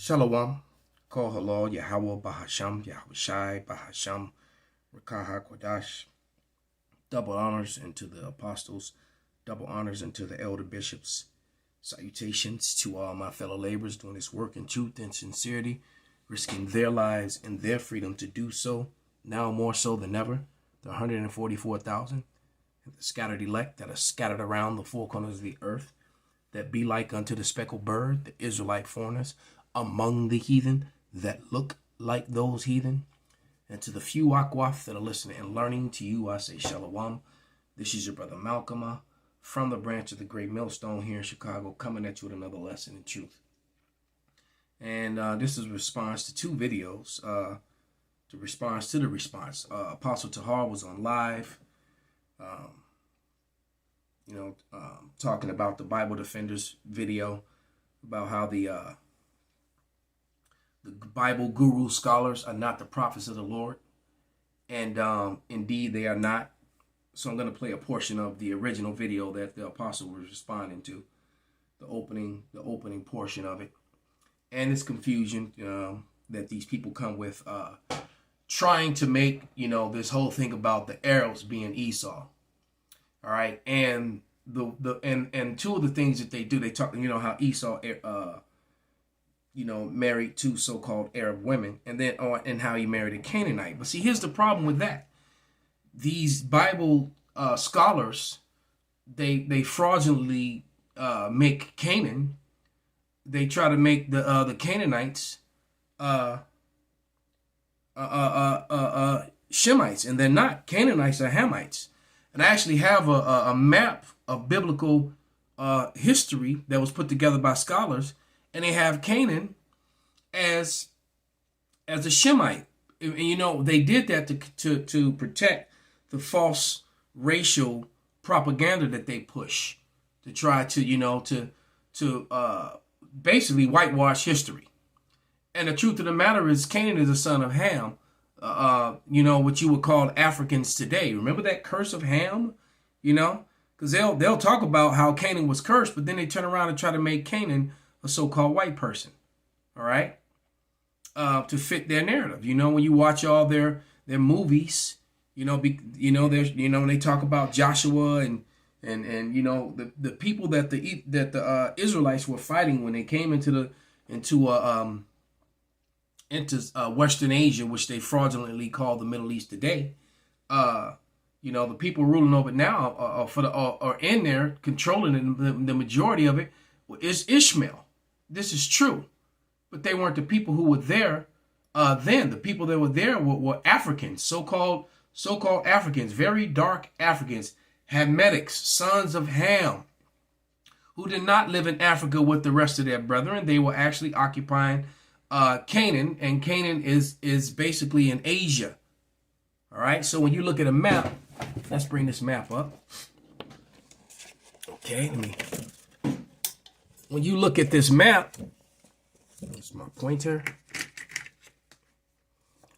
Shalom, call Halal, Yahawah, Bahasham, Yahawashi, Bahasham, Rawchaa, Qadash. Double honors unto the apostles, double honors unto the elder bishops. Salutations to all my fellow laborers doing this work in truth and sincerity, risking their lives and their freedom to do so, now more so than ever. The 144,000 and the scattered elect that are scattered around the four corners of the earth, that be like unto the speckled bird, the Israelite foreigners among the heathen that look like those heathen. And to the few Akwaf that are listening and learning, to you I say Shalom. This is your brother Malcolm from the branch of the Great Millstone here in Chicago, coming at you with another lesson in truth. And this is a response to two videos. The response to the response. Apostle Tahar was on live, talking about the Bible Defenders video, about how the Bible guru scholars are not the prophets of the Lord. And indeed, they are not. So I'm going to play a portion of the original video that the apostle was responding to, the opening portion of it. And this confusion that these people come with, trying to make, this whole thing about the Arabs being Esau. All right. And and two of the things that they do, they talk, how Esau, married two so-called Arab women, and then and how he married a Canaanite. But see, here's the problem with that. These Bible scholars, they fraudulently make Canaan. They try to make the Canaanites Shemites, and they're not. Canaanites are Hamites. And I actually have a map of biblical history that was put together by scholars, and they have Canaan as a Shemite. And, they did that to protect the false racial propaganda that they push, to try to basically whitewash history. And the truth of the matter is, Canaan is a son of Ham, what you would call Africans today. Remember that curse of Ham, because they'll talk about how Canaan was cursed, but then they turn around and try to make Canaan a so-called white person, all right, to fit their narrative. When you watch all their movies, there's when they talk about Joshua and the people that the Israelites were fighting when they came into Western Asia, which they fraudulently call the Middle East today. The people ruling over it now are in there controlling the majority of it is Ishmael. This is true, but they weren't the people who were there then. The people that were there were Africans, so-called Africans, very dark Africans, Hamitics, sons of Ham, who did not live in Africa with the rest of their brethren. They were actually occupying Canaan, and Canaan is basically in Asia. All right, so when you look at a map, let's bring this map up. Okay, when you look at this map, that's my pointer.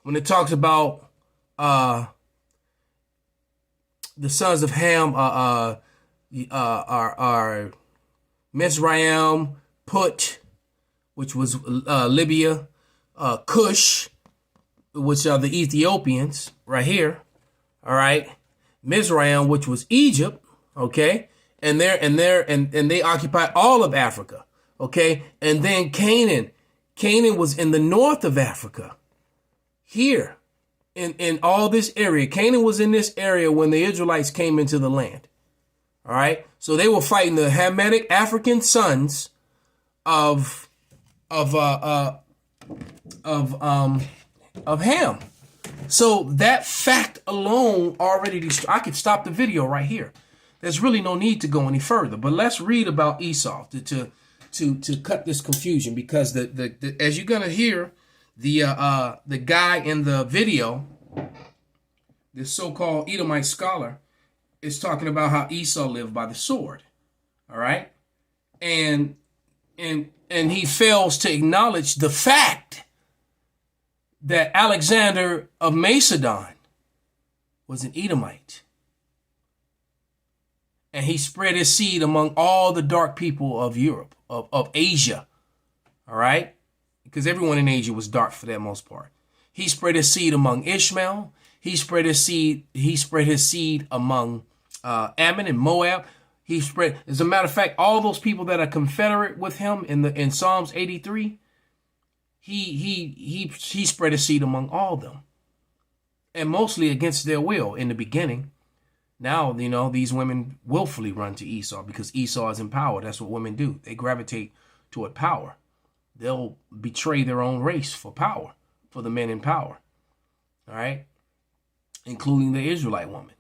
When it talks about the sons of Ham are Mizraim, Put, which was Libya, Cush, which are the Ethiopians, right here. All right, Mizraim, which was Egypt. Okay. And they occupy all of Africa, okay? And then Canaan was in the north of Africa, here, in all this area. Canaan was in this area when the Israelites came into the land, all right? So they were fighting the Hamitic African sons of Ham. So that fact alone already, I could stop the video right here. There's really no need to go any further, but let's read about Esau to cut this confusion, because the as you're gonna hear, the guy in the video, this so-called Edomite scholar, is talking about how Esau lived by the sword, all right, and he fails to acknowledge the fact that Alexander of Macedon was an Edomite. And he spread his seed among all the dark people of Europe, of Asia. All right. because everyone in Asia was dark for that most part. He spread his seed among Ishmael. He spread his seed among Ammon and Moab. He spread, as a matter of fact, all those people that are confederate with him in Psalms 83, he spread his seed among all of them. And mostly against their will in the beginning. Now, these women willfully run to Esau because Esau is in power. That's what women do. They gravitate toward power. They'll betray their own race for power, for the men in power. All right? Including the Israelite woman.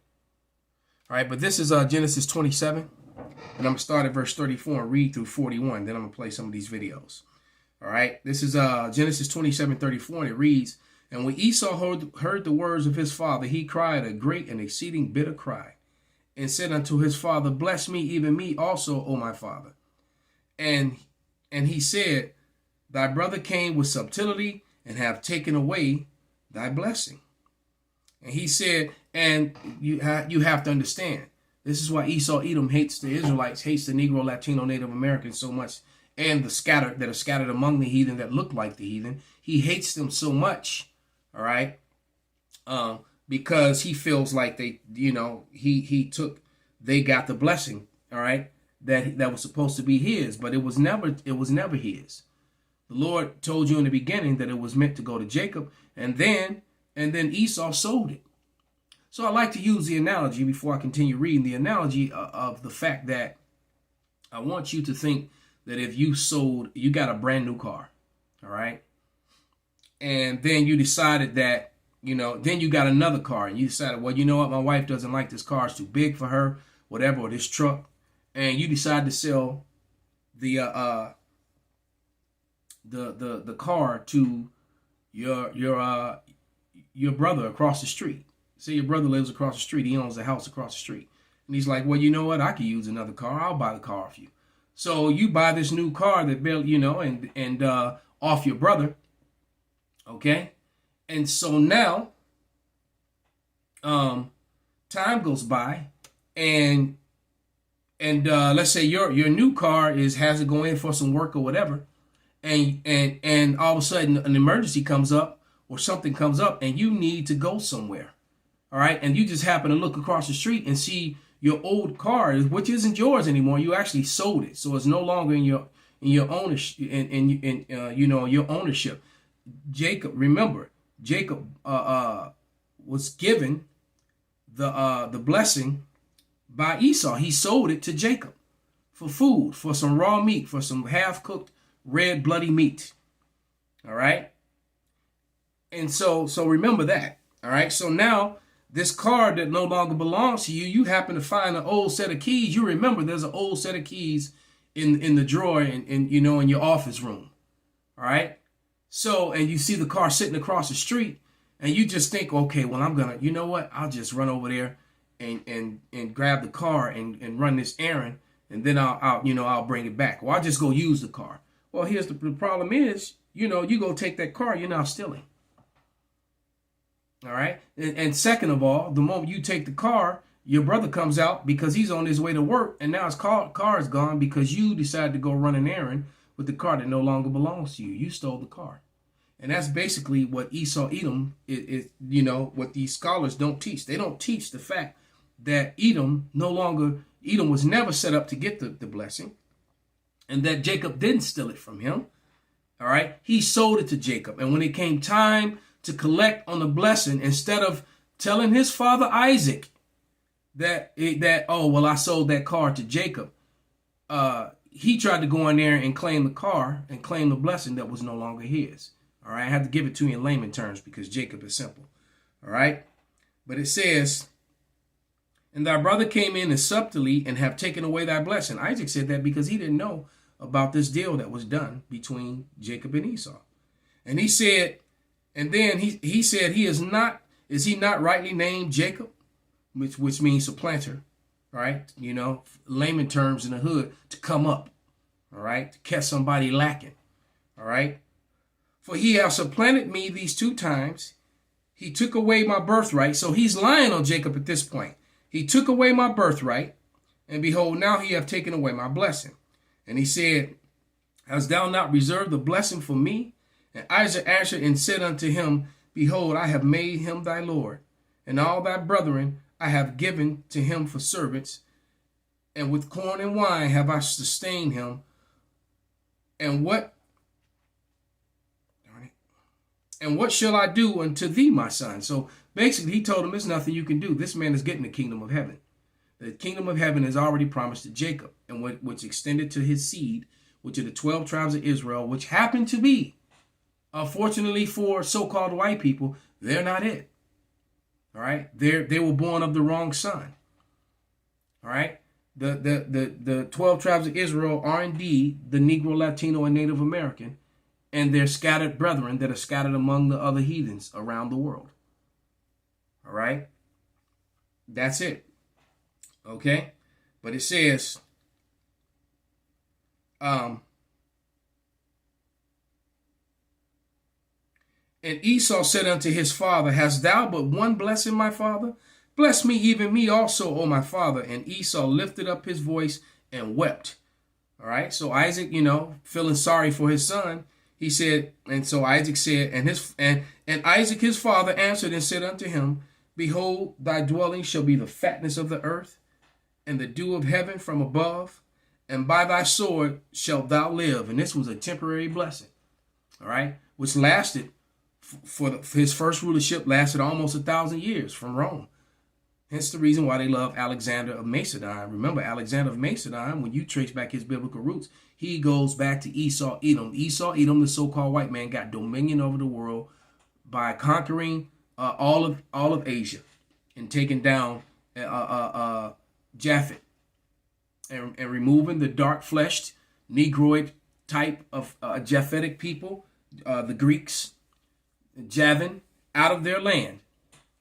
All right, but this is Genesis 27. And I'm going to start at verse 34 and read through 41. Then I'm going to play some of these videos. All right, this is Genesis 27:34, and it reads, "And when Esau heard the words of his father, he cried a great and exceeding bitter cry, and said unto his father, Bless me, even me also, O my father. And he said, Thy brother came with subtlety, and have taken away thy blessing. And he said," and you have to understand, this is why Esau Edom hates the Israelites, hates the Negro, Latino, Native Americans so much, and the scattered that are scattered among the heathen that look like the heathen. He hates them so much, all right, because he feels like they got the blessing, all right, that was supposed to be his, but it was never his. The Lord told you in the beginning that it was meant to go to Jacob, and then Esau sold it. So I like to use the analogy before I continue reading, the analogy of the fact that I want you to think that if you got a brand new car, all right, and then you decided that, then you got another car, and you decided, well, you know what, my wife doesn't like this car, it's too big for her, whatever, or this truck, and you decide to sell the car to your brother across the street. Say your brother lives across the street, he owns a house across the street, and he's like, well, you know what, I could use another car, I'll buy the car off you. So you buy this new car that built, and off your brother, okay? And so now, time goes by, and let's say your new car has to go in for some work or whatever, and all of a sudden an emergency comes up or something comes up, and you need to go somewhere, all right? And you just happen to look across the street and see your old car, which isn't yours anymore. You actually sold it, so it's no longer in your ownership. Your ownership. Jacob, remember, Jacob was given the blessing by Esau. He sold it to Jacob for food, for some raw meat, for some half-cooked red bloody meat. All right, and so remember that. All right, so now, this car that no longer belongs to you, you happen to find an old set of keys. You remember there's an old set of keys in the drawer in your office room. All right. So, and you see the car sitting across the street, and you just think, okay, well, I'm gonna, you know what? I'll just run over there and grab the car and run this errand, and then I'll bring it back. Or I'll just go use the car. Well, here's the problem is, you go take that car, you're now stealing. All right. And second of all, the moment you take the car, your brother comes out because he's on his way to work, and now his car is gone because you decided to go run an errand with the car that no longer belongs to you. You stole the car. And that's basically what Esau Edom is, what these scholars don't teach. They don't teach the fact that Edom was never set up to get the blessing, and that Jacob didn't steal it from him. All right. He sold it to Jacob. And when it came time to collect on the blessing, instead of telling his father Isaac that I sold that car to Jacob, he tried to go in there and claim the car and claim the blessing that was no longer his. All right, I have to give it to you in layman terms because Jacob is simple. All right, but it says, "And thy brother came in subtly and have taken away thy blessing." Isaac said that because he didn't know about this deal that was done between Jacob and Esau. And he said, and then he said, is he not rightly named Jacob, which means supplanter, right? Layman terms in the hood, to come up, all right, to catch somebody lacking, all right? "For he hath supplanted me these 2 times. He took away my birthright." So he's lying on Jacob at this point. "He took away my birthright, and behold, now he hath taken away my blessing. And he said, Hast thou not reserved the blessing for me, And Isaac answered and said unto him, Behold, I have made him thy Lord, and all thy brethren I have given to him for servants, and with corn and wine have I sustained him. And what shall I do unto thee, my son? So basically, he told him, there's nothing you can do. This man is getting the kingdom of heaven. The kingdom of heaven is already promised to Jacob, and which extended to his seed, which are the 12 tribes of Israel, which happen to be, unfortunately for so-called white people, they're not it. All right, they were born of the wrong son. All right, the 12 tribes of Israel are indeed the Negro, Latino, and Native American, and their scattered brethren that are scattered among the other heathens around the world. All right, that's it. Okay, but it says, and Esau said unto his father, Hast thou but one blessing, my father? Bless me, even me also, O my father. And Esau lifted up his voice and wept. All right, so Isaac, feeling sorry for his son, he said, and so Isaac said, and Isaac his father answered and said unto him, Behold, thy dwelling shall be the fatness of the earth, and the dew of heaven from above, and by thy sword shalt thou live. And this was a temporary blessing, all right, which lasted for his first rulership, lasted almost 1,000 years from Rome. Hence the reason why they love Alexander of Macedon. Remember, Alexander of Macedon, when you trace back his biblical roots, he goes back to Esau, Edom. Esau, Edom, the so-called white man, got dominion over the world by conquering all of Asia and taking down Japhet and removing the dark-fleshed Negroid type of Japhetic people, the Greeks, Javan, out of their land,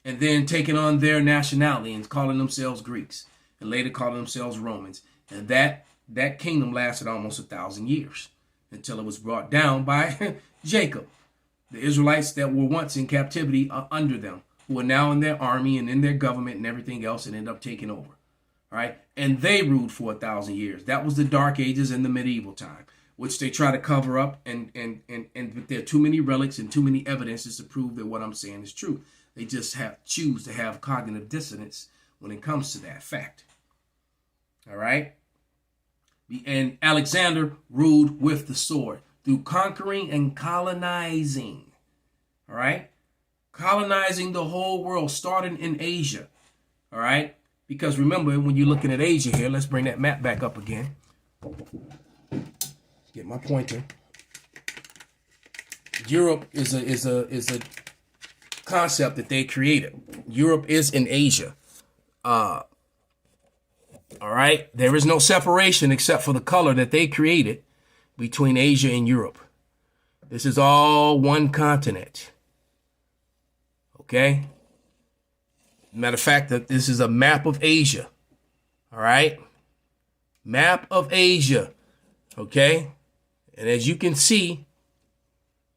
and then taking on their nationality and calling themselves Greeks, and later calling themselves Romans. And that kingdom lasted almost 1,000 years until it was brought down by Jacob. The Israelites that were once in captivity are under them, who are now in their army and in their government and everything else, and end up taking over. All right, and they ruled for 1,000 years. That was the Dark Ages and the medieval time, which they try to cover up, and but there are too many relics and too many evidences to prove that what I'm saying is true. They just choose to have cognitive dissonance when it comes to that fact. All right, and Alexander ruled with the sword through conquering and colonizing. All right, colonizing the whole world, starting in Asia. All right, because remember, when you're looking at Asia here, let's bring that map back up again. Get my pointer. Europe is a concept that they created. Europe is in Asia. All right, there is no separation except for the color that they created between Asia and Europe. This is all one continent. Okay. Matter of fact, that this is a map of Asia. All right, map of Asia. Okay. And as you can see,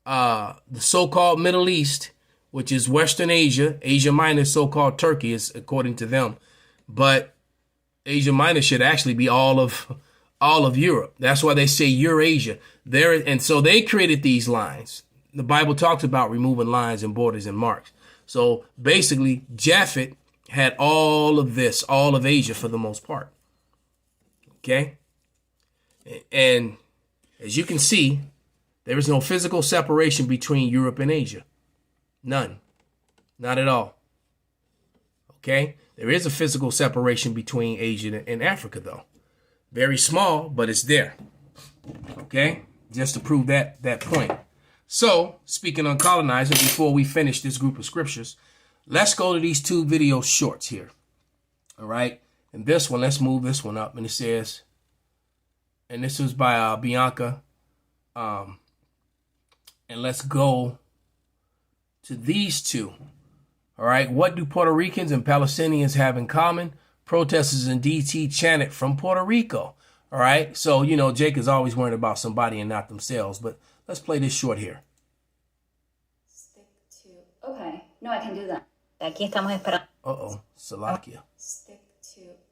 the so-called Middle East, which is Western Asia, Asia Minor, so-called Turkey, is according to them, but Asia Minor should actually be all of Europe. That's why they say Eurasia. And so they created these lines. The Bible talks about removing lines and borders and marks. So basically, Japhet had all of this, all of Asia for the most part. Okay, and as you can see, there is no physical separation between Europe and Asia. None. Not at all. Okay? There is a physical separation between Asia and Africa, though. Very small, but it's there. Okay? Just to prove that point. So, speaking on colonizing, before we finish this group of scriptures, let's go to these two video shorts here. All right? And this one, let's move this one up. And it says, and this was by Bianca. And let's go to these two. All right. What do Puerto Ricans and Palestinians have in common? Protesters in D.C. chanted from Puerto Rico. All right. So, Jake is always worried about somebody and not themselves. But let's play this short here. Stick to. Okay. No, I can do that. Aquí estamos esperando. Salakia. Stick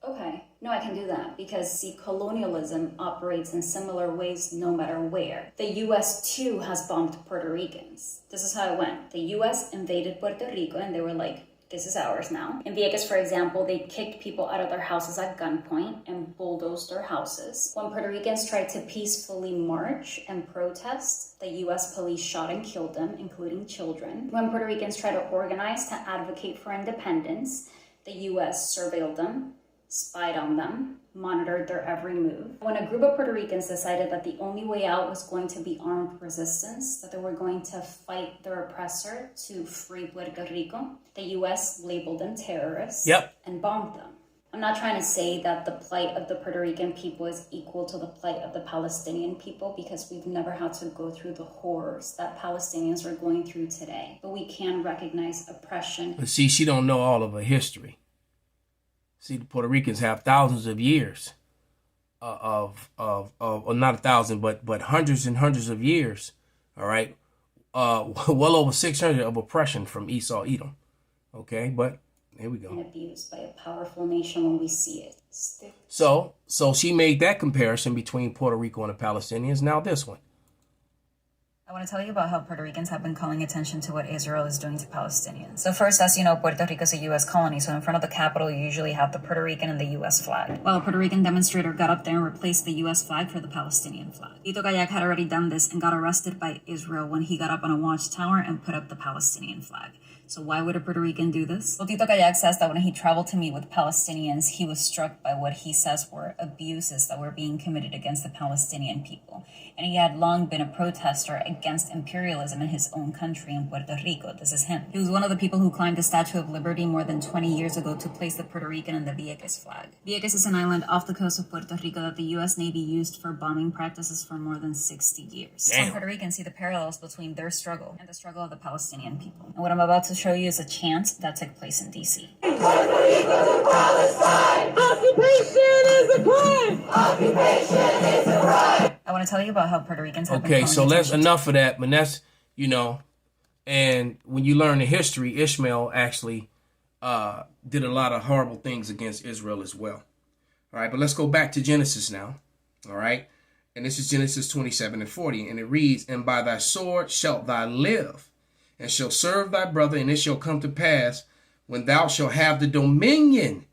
Okay, no, I can do that because see, colonialism operates in similar ways no matter where. The US too has bombed Puerto Ricans. This is how it went. The US invaded Puerto Rico and they were like, this is ours now. In Vieques, for example, they kicked people out of their houses at gunpoint and bulldozed their houses. When Puerto Ricans tried to peacefully march and protest, the US police shot and killed them, including children. When Puerto Ricans tried to organize to advocate for independence, the US surveilled them, spied on them, monitored their every move. When a group of Puerto Ricans decided that the only way out was going to be armed resistance, that they were going to fight their oppressor to free Puerto Rico, the US labeled them terrorists and bombed them. I'm not trying to say that the plight of the Puerto Rican people is equal to the plight of the Palestinian people because we've never had to go through the horrors that Palestinians are going through today. But we can recognize oppression. But see, she don't know all of her history. See, the Puerto Ricans have thousands of years or not 1,000, but hundreds and hundreds of years, all right? Well over 600 of oppression from Esau, Edom, okay? But here we go. And abused by a powerful nation when we see it. So she made that comparison between Puerto Rico and the Palestinians. Now this one. I want to tell you about how Puerto Ricans have been calling attention to what Israel is doing to Palestinians. So first, as you know, Puerto Rico is a U.S. colony, so in front of the Capitol, you usually have the Puerto Rican and the U.S. flag. Well, a Puerto Rican demonstrator got up there and replaced the U.S. flag for the Palestinian flag. Tito Kayak had already done this and got arrested by Israel when he got up on a watchtower and put up the Palestinian flag. So why would a Puerto Rican do this? Well, Tito Kayak says that when he traveled to meet with Palestinians, he was struck by what he says were abuses that were being committed against the Palestinian people. And he had long been a protester against imperialism in his own country in Puerto Rico. This is him. He was one of the people who climbed the Statue of Liberty more than 20 years ago to place the Puerto Rican and the Vieques flag. Vieques is an island off the coast of Puerto Rico that the U.S. Navy used for bombing practices for more than 60 years. Damn. Some Puerto Ricans see the parallels between their struggle and the struggle of the Palestinian people. And what I'm about to show you is a chant that took place in D.C. Puerto Rico to Palestine! Occupation is a crime! Occupation is a crime! I want to tell you about how Puerto Ricans have been Okay, calling so let's attention enough of that, but that's, you know, and when you learn the history, Ishmael actually did a lot of horrible things against Israel as well. All right, but let's go back to Genesis now. All right, and this is Genesis 27:40, and it reads, "And by thy sword shalt thou live, and shall serve thy brother, and it shall come to pass when thou shalt have the dominion,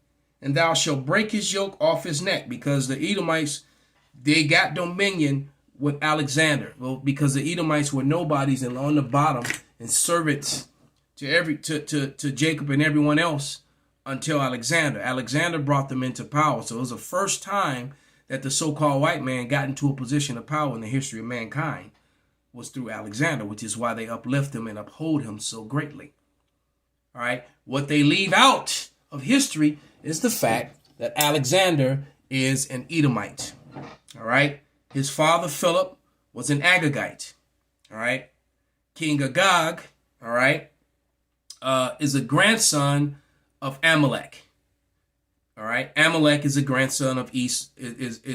and thou shalt break his yoke off his neck," because the Edomites, they got dominion with Alexander. Well, because the Edomites were nobodies and on the bottom and servants to Jacob and everyone else until Alexander. Alexander brought them into power. So it was the first time that the so-called white man got into a position of power in the history of mankind was through Alexander, which is why they uplift him and uphold him so greatly. All right. What they leave out of history is the fact that Alexander is an Edomite. All right. His father, Philip, was an Agagite. All right. King Agag, all right, is a grandson of Amalek. All right. Amalek is a grandson of he was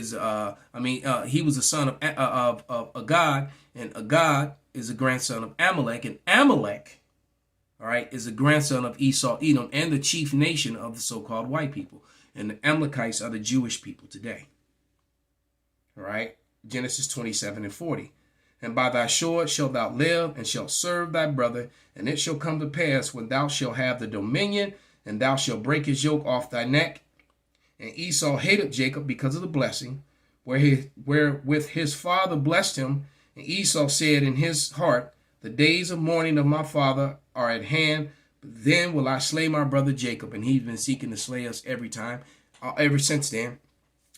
a son of Agag, and Agag is a grandson of Amalek, and Amalek, all right, is a grandson of Esau, Edom, and the chief nation of the so-called white people. And the Amalekites are the Jewish people today. All right. Genesis 27:40. "And by thy sword shalt thou live, and shalt serve thy brother, and it shall come to pass when thou shalt have the dominion, and thou shalt break his yoke off thy neck. And Esau hated Jacob because of the blessing, wherewith his father blessed him. And Esau said in his heart, The days of mourning of my father are at hand, but then will I slay my brother Jacob." And he's been seeking to slay us every time, ever since then.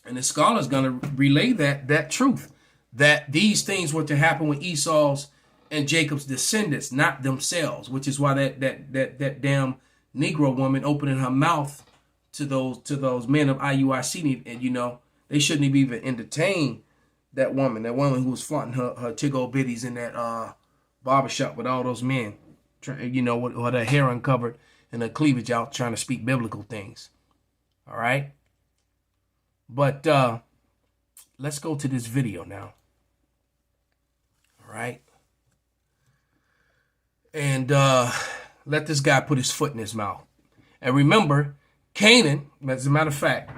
And the scholar's going to relay that truth, that these things were to happen with Esau's and Jacob's descendants, not themselves, which is why that damn Negro woman opening her mouth to those men of IUIC, and you know, they shouldn't have even entertained that woman who was flaunting her tiggle bitties in that barbershop with all those men, you know, with her hair uncovered and her cleavage out, trying to speak biblical things. All right. But let's go to this video now. All right. And let this guy put his foot in his mouth. And remember, Canaan, as a matter of fact,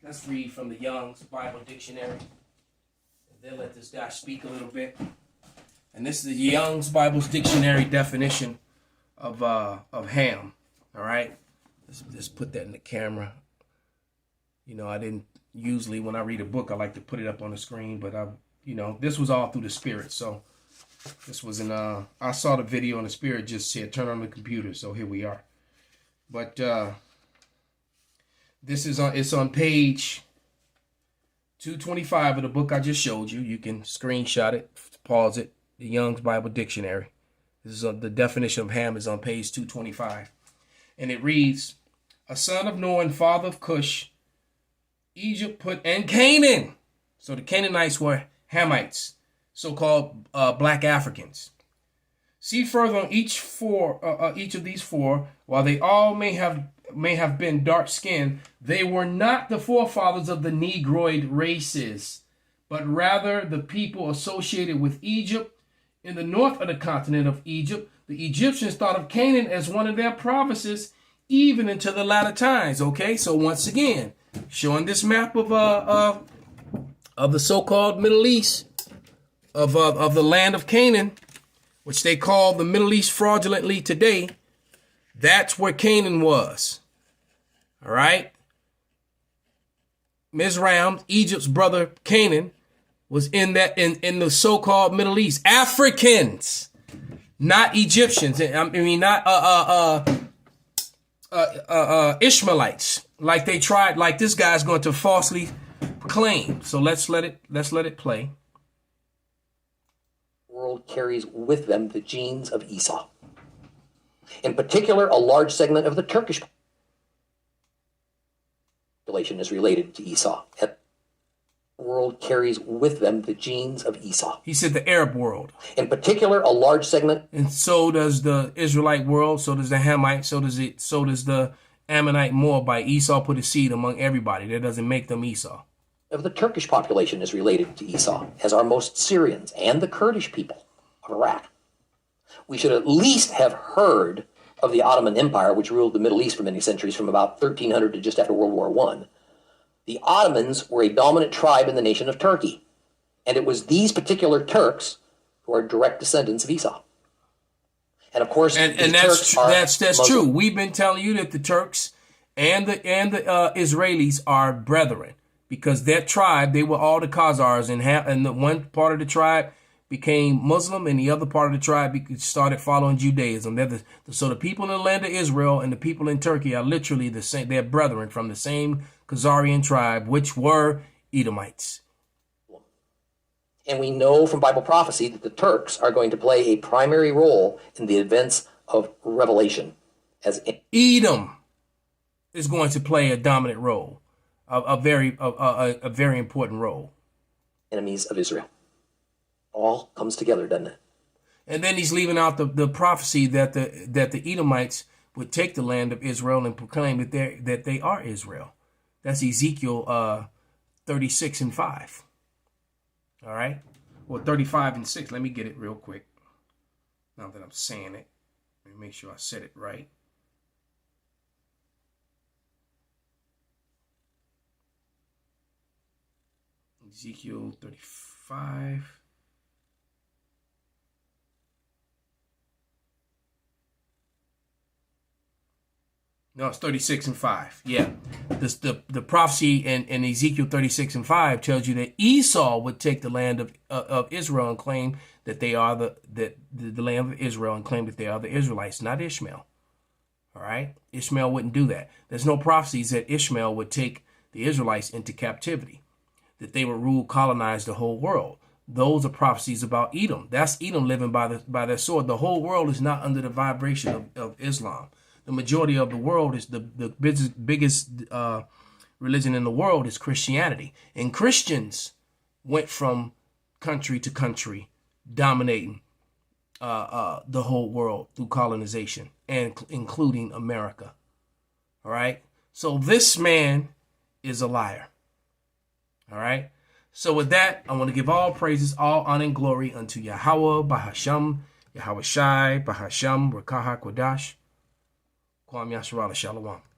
let's read from the Young's Bible Dictionary. And then let this guy speak a little bit. And this is the Young's Bible's Dictionary definition of Ham. All right? Let's put that in the camera. You know, I didn't usually, when I read a book, I like to put it up on the screen, but this was all through the Spirit. So this was I saw the video and the Spirit just said, turn on the computer. So here we are. But it's on page 225 of the book I just showed you. You can screenshot it, pause it. The Young's Bible Dictionary. This is the definition of Ham is on page 225. And it reads, a son of Noah and father of Cush, Egypt and Canaan. So the Canaanites were Hamites, so-called black Africans. See further on each of these four, while they all may have been dark-skinned, they were not the forefathers of the Negroid races, but rather the people associated with Egypt. In the north of the continent of Egypt, the Egyptians thought of Canaan as one of their provinces, even into the latter times. Okay, so once again, showing this map of the so-called Middle East, of the land of Canaan, which they call the Middle East fraudulently today. That's where Canaan was. All right. Mizraim, Egypt's brother Canaan, was in the so-called Middle East. Africans, not Egyptians. I mean, not Ishmaelites, like they tried, like this guy's going to falsely claim. So let's let it play. World carries with them the genes of Esau. In particular, a large segment of the Turkish population is related to Esau. World carries with them the genes of Esau. He said the Arab world. In particular, a large segment. And so does the Israelite world, so does the Hamite, so does the Ammonite, Moabite. Esau put his seed among everybody. That doesn't make them Esau. Of the Turkish population is related to Esau, as are most Syrians and the Kurdish people of Iraq. We should at least have heard of the Ottoman Empire, which ruled the Middle East for many centuries, from about 1300 to just after World War I. The Ottomans were a dominant tribe in the nation of Turkey, and it was these particular Turks who are direct descendants of Esau. And of course, and that's true. We've been telling you that the Turks and the Israelis are brethren, because that tribe, they were all the Khazars, and the one part of the tribe became Muslim, and the other part of the tribe started following Judaism. So the people in the land of Israel and the people in Turkey are literally the same. They're brethren from the same Khazarian tribe, which were Edomites. And we know from Bible prophecy that the Turks are going to play a primary role in the events of Revelation. Edom is going to play a dominant role, a very important role. Enemies of Israel. All comes together, doesn't it? And then he's leaving out the prophecy that the Edomites would take the land of Israel and proclaim that they are Israel. That's Ezekiel 36 and 5. All right? Or 35 and 6. Let me get it real quick. Now that I'm saying it. Let me make sure I said it right. Ezekiel 35. No, it's 36 and 5. Yeah. The prophecy in Ezekiel 36 and 5 tells you that Esau would take the land of Israel and claim that they are the land of Israel, and claim that they are the Israelites, not Ishmael. All right? Ishmael wouldn't do that. There's no prophecies that Ishmael would take the Israelites into captivity, that they would rule, colonize the whole world. Those are prophecies about Edom. That's Edom living by their sword. The whole world is not under the vibration of Islam. The majority of the world is the biggest religion in the world is Christianity. And Christians went from country to country, dominating the whole world through colonization, and including America. All right. So this man is a liar. All right. So with that, I want to give all praises, all honor and glory unto Yahawah, Bahasham, Yahawashi, Bahasham, Rawchaa, Qadash. Kwam Yasharala Shalom.